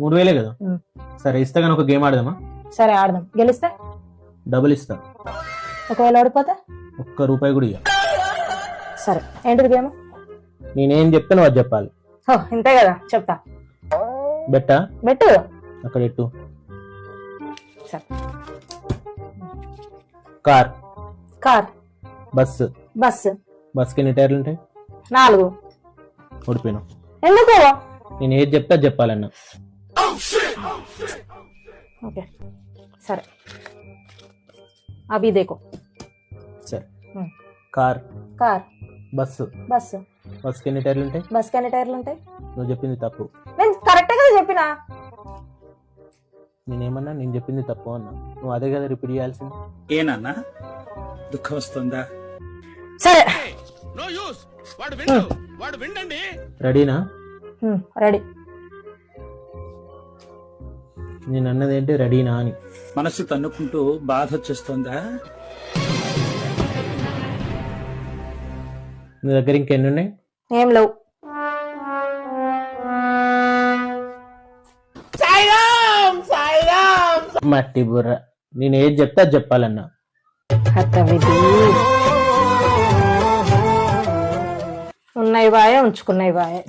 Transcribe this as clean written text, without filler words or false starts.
3000 కదా. ఉమ్. సరే ఇస్తా కానీ ఒక గేమ్ ఆడదామా? సరే ఆడదాం. గెలిస్తే డబుల్ ఇస్తా. ఒకవేళ ఓడిపోతే ₹1 కూడా ఇయ్య. సరే ఏంటిది గేమ్? నేనేం చెప్తాను అది చెప్పాలి. ఇంతే కదా చెప్తా. బెట్టా బెట్టు. అక్కడ ఎట్టు. సరే. Car, car, bus. బస్సు. బస్కి ఎన్ని టైర్లు ఉంటాయి? 4. ఓడిపోయినా. ఎందుకు? నేను ఏది చెప్తా అది చెప్పాలన్నా. ఓకే సరే. అభి దేకో. సరే. Car, car, bus. బస్సు. బస్కి ఎన్ని టైర్లు ఉంటాయి? బస్కి ఎన్ని టైర్లు ఉంటాయి? నువ్వు చెప్పింది తప్పు. నేను కరెక్టే కదా చెప్పినా. నేనేమన్నా నేను చెప్పింది తప్పు అన్నా. నువ్వు అదే కదా రిపీట్ చేయాల్సింది. ఏనన్నా దుఃఖం వస్తుందా? సరే రెడీనా? రెడీ. నేను అన్నది ఏంటి రెడీనా అని. మనసు తన్నుకుంటూ బాధ వచ్చేస్తుందా? నీ దగ్గర ఇంకెన్ని ఉన్నాయి? ఏం లేవు. మట్టి బుర్ర. నేను ఏది చెప్తా అది చెప్పాలన్నా. ఉన్నాయి బాయే, ఉంచుకున్నాయి బాయే.